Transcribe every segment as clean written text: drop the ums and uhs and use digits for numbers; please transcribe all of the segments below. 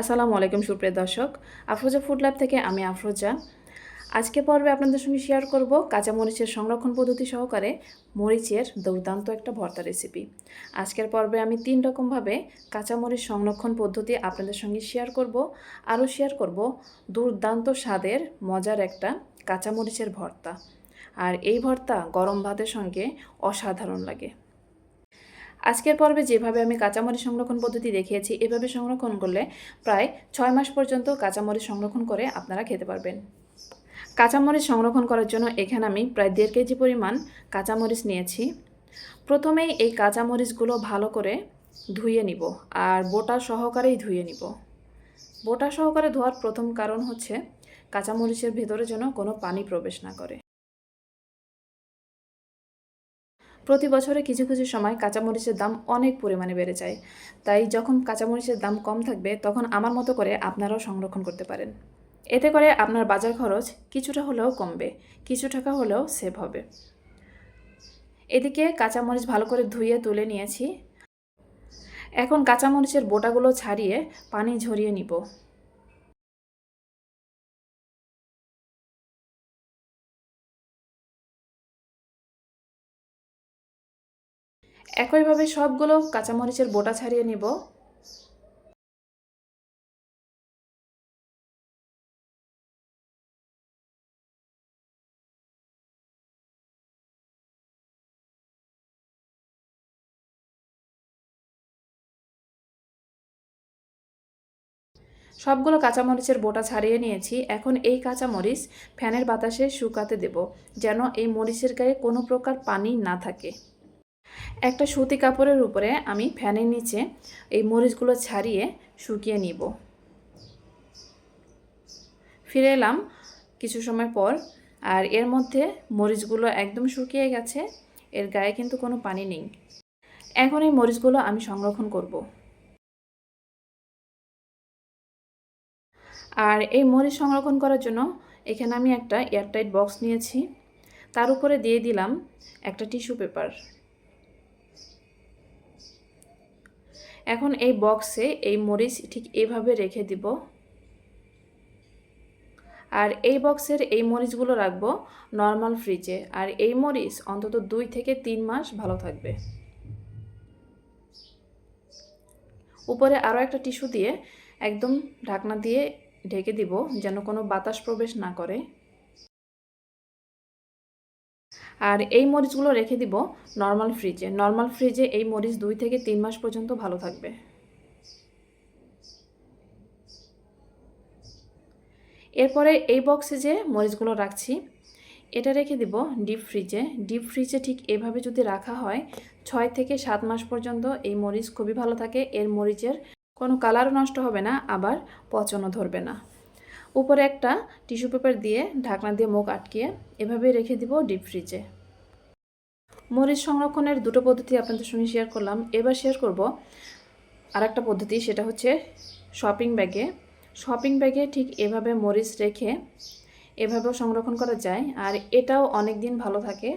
আসসালামু আলাইকুম সুপ্রিয় দর্শক, আফরোজা ফুড ল্যাব থেকে আমি আফরোজা। আজকে পর্বে আপনাদের সঙ্গে শেয়ার করব কাঁচামরিচের সংরক্ষণ পদ্ধতি সহকারে মরিচের দুর্দান্ত একটা ভর্তা রেসিপি। আজকের পর্বে আমি 3 রকমভাবে কাঁচামরিচ সংরক্ষণ পদ্ধতি আপনাদের সঙ্গে শেয়ার করব। আরও শেয়ার করব দুর্দান্ত স্বাদের মজার একটা কাঁচামরিচের ভর্তা। আর এই ভর্তা গরম ভাতের সঙ্গে অসাধারণ লাগে। আজকের পর্বে যেভাবে আমি কাঁচামরিচ সংরক্ষণ পদ্ধতি দেখিয়েছি, এভাবে সংরক্ষণ করলে প্রায় 6 মাস পর্যন্ত কাঁচামরিচ সংরক্ষণ করে আপনারা খেতে পারবেন। কাঁচামরিচ সংরক্ষণ করার জন্য এখানে আমি প্রায় 1.5 কেজি পরিমাণ কাঁচামরিচ নিয়েছি। প্রথমেই এই কাঁচামরিচগুলো ভালো করে ধুয়ে নিব, আর বোটা সহকারেই ধুয়ে নিব। বোটা সহকারে ধোয়ার প্রথম কারণ হচ্ছে কাঁচামরিচের ভেতরে যেন কোনো পানি প্রবেশ না করে। প্রতি বছরে কিছু কিছু সময় কাঁচামরিচের দাম অনেক পরিমাণে বেড়ে যায়, তাই যখন কাঁচামরিচের দাম কম থাকবে তখন আমার মতো করে আপনারাও সংরক্ষণ করতে পারেন। এতে করে আপনার বাজার খরচ কিছুটা হলেও কমবে, কিছু টাকা হলেও সেভ হবে। এদিকে কাঁচামরিচ ভালো করে ধুয়ে তুলে নিয়েছি। এখন কাঁচামরিচের বোটাগুলো ছাড়িয়ে পানি ঝরিয়ে নিব। একইভাবে সবগুলো কাঁচামরিচের বোটা ছাড়িয়ে নিব। সবগুলো কাঁচামরিচের বোটা ছাড়িয়ে নিয়েছি। এখন এই কাঁচামরিচ ফ্যানের বাতাসে শুকাতে দেব, যেন এই মরিচের গায়ে কোনো প্রকার পানি না থাকে। একটা সুতি কাপড়ের উপরে আমি ফ্যানের নিচে এই মরিচগুলো ছাড়িয়ে শুকিয়ে নিব। ফিরে এলাম কিছু সময় পর, আর এর মধ্যে মরিচগুলো একদম শুকিয়ে গেছে, এর গায়ে কিন্তু কোনো পানি নেই। এখন এই মরিচগুলো আমি সংরক্ষণ করব। আর এই মরিচ সংরক্ষণ করার জন্য এখানে আমি একটা এয়ারটাইট বক্স নিয়েছি, তার উপরে দিয়ে দিলাম একটা টিস্যু পেপার। এখন এই বক্সে এই মরিচ ঠিক এভাবে রেখে দিব। আর এই বক্সের এই মরিচগুলো রাখবো নর্মাল ফ্রিজে, আর এই মরিচ অন্তত 2 থেকে 3 মাস ভালো থাকবে। উপরে আরও একটা টিস্যু দিয়ে একদম ঢাকনা দিয়ে ঢেকে দিব, যেন কোনো বাতাস প্রবেশ না করে। আর এই মরিচগুলো রেখে দিব নর্মাল ফ্রিজে এই মরিচ 2 থেকে 3 মাস পর্যন্ত ভালো থাকবে। এরপরে এই বক্সে যে মরিচগুলো রাখছি এটা রেখে দিব ডিপ ফ্রিজে ঠিক এভাবে যদি রাখা হয় 6 থেকে 7 মাস পর্যন্ত এই মরিচ খুবই ভালো থাকে। এর মরিচের কোনো কালারও নষ্ট হবে না, আবার পচনও ধরবে না। উপরে একটা টিস্যু পেপার দিয়ে ঢাকনা দিয়ে মুখ আটকিয়ে এভাবে রেখে দিব ডিপ ফ্রিজে। মরিচ সংরক্ষণের দুটো পদ্ধতি আপনাদের সঙ্গে শেয়ার করলাম। এবার শেয়ার করব আরেকটা পদ্ধতি, সেটা হচ্ছে শপিং ব্যাগে ঠিক এভাবে মরিচ রেখে এভাবেও সংরক্ষণ করা যায়, আর এটাও অনেক দিন ভালো থাকে।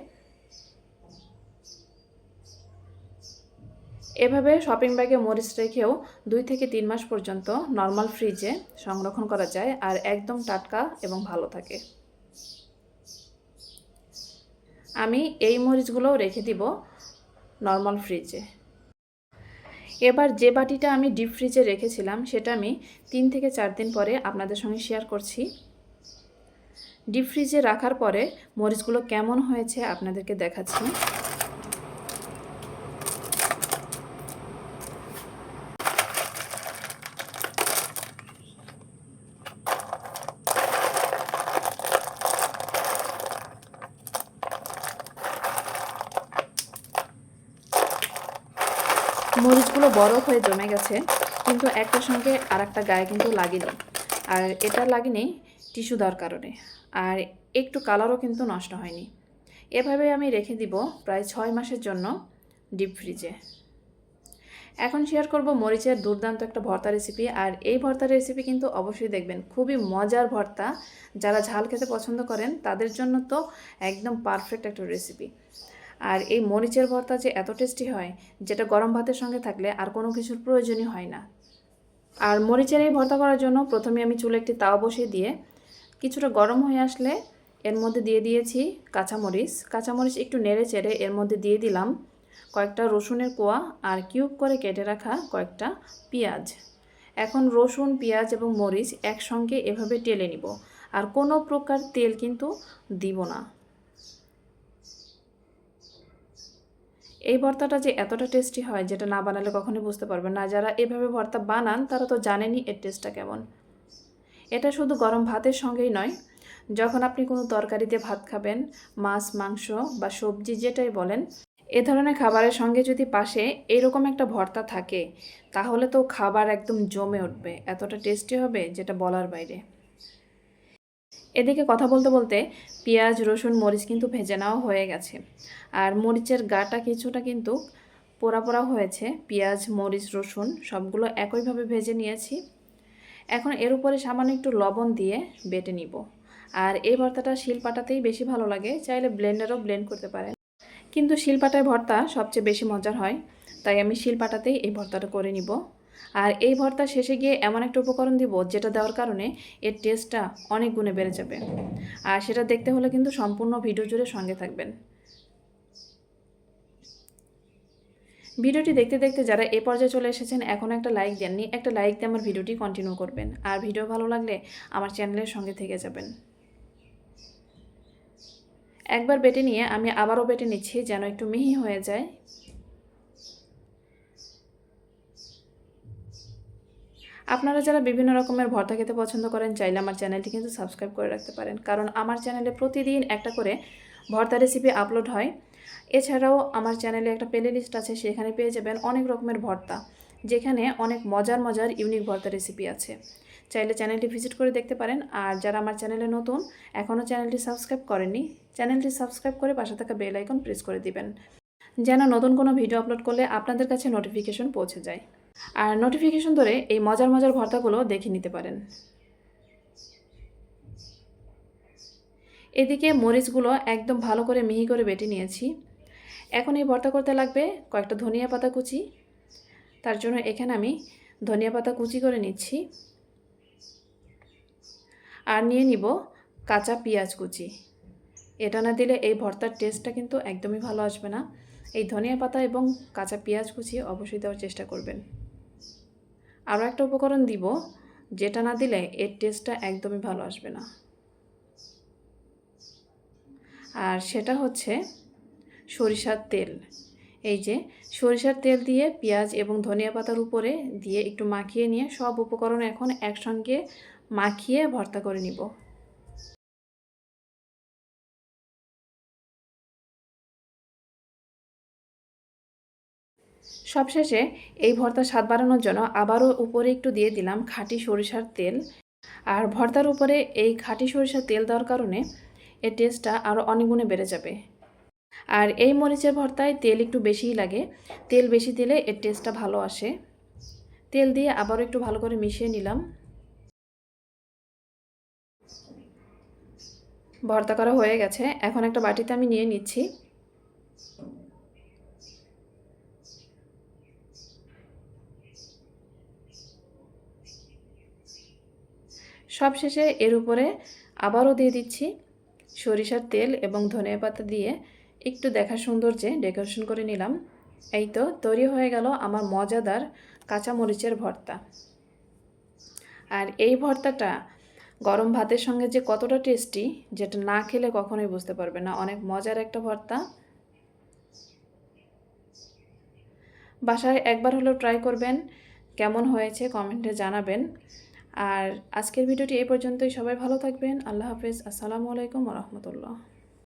এভাবে শপিং ব্যাগে মরিচ রেখেও 2 থেকে 3 মাস পর্যন্ত নর্মাল ফ্রিজে সংরক্ষণ করা যায়, আর একদম টাটকা এবং ভালো থাকে। আমি এই মরিচগুলোও রেখে দিব নর্মাল ফ্রিজে। এবার যে বাটিটা আমি ডিপ ফ্রিজে রেখেছিলাম সেটা আমি 3 থেকে 4 দিন পরে আপনাদের সঙ্গে শেয়ার করছি। ডিপ ফ্রিজে রাখার পরে মরিচগুলো কেমন হয়েছে আপনাদেরকে দেখাচ্ছি। মরিচগুলো বরফ হয়ে জমে গেছে, কিন্তু একটার সঙ্গে আর একটা গায়ে কিন্তু লাগেনি। আর এটা লাগেনি টিস্যু দেওয়ার কারণে, আর একটু কালারও কিন্তু নষ্ট হয়নি। এভাবে আমি রেখে দিব প্রায় 6 মাসের জন্য ডিপ ফ্রিজে। এখন শেয়ার করব মরিচের দুর্দান্ত একটা ভর্তা রেসিপি। আর এই ভর্তার রেসিপি কিন্তু অবশ্যই দেখবেন, খুবই মজার ভর্তা। যারা ঝাল খেতে পছন্দ করেন তাদের জন্য তো একদম পারফেক্ট একটা রেসিপি। আর এই মরিচের ভর্তা যে এত টেস্টি হয়, যেটা গরম ভাতের সঙ্গে থাকলে আর কোনো কিছুর প্রয়োজনই হয় না। আর মরিচের এই ভর্তা করার জন্য প্রথমে আমি চুলে একটি তাওয়া বসিয়ে দিয়ে কিছুটা গরম হয়ে আসলে এর মধ্যে দিয়ে দিয়েছি কাঁচামরিচ একটু নেড়ে চেড়ে এর মধ্যে দিয়ে দিলাম কয়েকটা রসুনের কোয়া আর কিউব করে কেটে রাখা কয়েকটা পেঁয়াজ। এখন রসুন, পেঁয়াজ এবং মরিচ একসঙ্গে এভাবে টেলে নিব, আর কোনো প্রকার তেল কিন্তু দিব না। এই ভর্তাটা যে এতটা টেস্টি হয় যেটা না বানালে কখনোই বুঝতে পারবেন না। যারা এভাবে ভর্তা বানান তারা তো জানেনই এর টেস্টটা কেমন। এটা শুধু গরম ভাতের সঙ্গেই নয়, যখন আপনি কোনো তরকারিতে ভাত খাবেন, মাছ, মাংস বা সবজি যেটাই বলেন, এ ধরনের খাবারের সঙ্গে যদি পাশে এরকম একটা ভর্তা থাকে তাহলে তো খাবার একদম জমে উঠবে, এতটা টেস্টি হবে যেটা বলার বাইরে। এদিকে কথা বলতে বলতে পেঁয়াজ, রসুন, মরিচ কিন্তু ভেজে নেওয়া হয়ে গেছে, আর মরিচের গাটা কিছুটা কিন্তু পোড়া পোড়া হয়েছে। পেঁয়াজ, মরিচ, রসুন সবগুলো একইভাবে ভেজে নিয়েছি। এখন এর উপরে সামান্য একটু লবণ দিয়ে বেটে নিব। আর এই ভর্তাটা শিলপাটাতেই বেশি ভালো লাগে, চাইলে ব্লেন্ডারও ব্লেন্ড করতে পারেন, কিন্তু শিলপাটায় ভর্তা সবচেয়ে বেশি মজার হয়, তাই আমি শিলপাটাতেই এই ভর্তাটা করে নিব। আর এই ভর্তা শেষে গিয়ে এমন একটা উপকরণ দিব যেটা দেওয়ার কারণে এর টেস্টটা অনেক গুণে বেড়ে যাবে। আর সেটা দেখতে হলে কিন্তু সম্পূর্ণ ভিডিও জুড়ে সঙ্গে থাকবেন। ভিডিওটি দেখতে দেখতে যারা এ পর্যায়ে চলে এসেছেন এখনও একটা লাইক দেননি, একটা লাইক দিয়ে আমার ভিডিওটি কন্টিনিউ করবেন। আর ভিডিও ভালো লাগলে আমার চ্যানেলের সঙ্গে থেকে যাবেন। একবার বেটে নিয়ে আমি আবারও বেটে নিচ্ছি যেন একটু মিহি হয়ে যায়। আপনারা যারা বিভিন্ন রকমের ভর্তা খেতে পছন্দ করেন চাইলে আমার চ্যানেলটি কিন্তু সাবস্ক্রাইব করে রাখতে পারেন, কারণ আমার চ্যানেলে প্রতিদিন একটা করে ভর্তা রেসিপি আপলোড হয়। এছাড়াও আমার চ্যানেলে একটা প্লে লিস্ট আছে, সেখানে পেয়ে যাবেন অনেক রকমের ভর্তা, যেখানে অনেক মজার মজার ইউনিক ভর্তা রেসিপি আছে। চাইলে চ্যানেলটি ভিজিট করে দেখতে পারেন। আর যারা আমার চ্যানেলে নতুন, এখনও চ্যানেলটি সাবস্ক্রাইব করেননি, চ্যানেলটি সাবস্ক্রাইব করে পাশে থাকা বেল আইকন প্রেস করে দিবেন, যেন নতুন কোনো ভিডিও আপলোড করলে আপনাদের কাছে নোটিফিকেশন পৌঁছে যায়। আর নোটিফিকেশন ধরে এই মজার মজার ভর্তাগুলো দেখে নিতে পারেন। এদিকে মরিচগুলো একদম ভালো করে মিহি করে বেটে নিয়েছি। এখন এই ভর্তা করতে লাগবে কয়েকটা ধনিয়া পাতা কুচি। তার জন্য এখানে আমি ধনিয়া পাতা কুচি করে নিচ্ছি, আর নিয়ে নিব কাঁচা পেঁয়াজ কুচি। এটা না দিলে এই ভর্তার টেস্টটা কিন্তু একদমই ভালো আসবে না। এই ধনিয়া পাতা এবং কাঁচা পেঁয়াজ কুচি অবশ্যই দেওয়ার চেষ্টা করবেন। আরও একটা উপকরণ দিব, যেটা না দিলে এর টেস্টটা একদমই ভালো আসবে না, আর সেটা হচ্ছে সরিষার তেল। এই যে সরিষার তেল দিয়ে পেঁয়াজ এবং ধনিয়া পাতার উপরে দিয়ে একটু মাখিয়ে নিয়ে সব উপকরণ এখন একসঙ্গে মাখিয়ে ভর্তা করে নিব। সবশেষে এই ভর্তা স্বাদ বাড়ানোর জন্য আবারও উপরে একটু দিয়ে দিলাম খাঁটি সরিষার তেল। আর ভর্তার উপরে এই খাঁটি সরিষার তেল দেওয়ার কারণে এর টেস্টটা আরও অনেক গুণে বেড়ে যাবে। আর এই মরিচের ভর্তায় তেল একটু বেশিই লাগে, তেল বেশি দিলে এর টেস্টটা ভালো আসে। তেল দিয়ে আবারও একটু ভালো করে মিশিয়ে নিলাম। ভর্তা করা হয়ে গেছে, এখন একটা বাটিতে আমি নিয়ে নিচ্ছি। সবশেষে এর উপরে আবারও দিয়ে দিচ্ছি সরিষার তেল এবং ধনিয়া পাতা দিয়ে একটু দেখার সৌন্দর্যে ডেকোরেশন করে নিলাম। এই তো তৈরি হয়ে গেল আমার মজাদার কাঁচা মরিচের ভর্তা। আর এই ভর্তাটা গরম ভাতের সঙ্গে যে কতটা টেস্টি, যেটা না খেলে কখনোই বুঝতে পারবে না। অনেক মজার একটা ভর্তা, বাসায় একবার হলেও ট্রাই করবেন, কেমন হয়েছে কমেন্টে জানাবেন। আর আজকের ভিডিওটি এই পর্যন্তই। সবাই ভালো থাকবেন। আল্লাহ হাফেজ। আসসালামু আলাইকুম ওয়া রাহমাতুল্লাহ।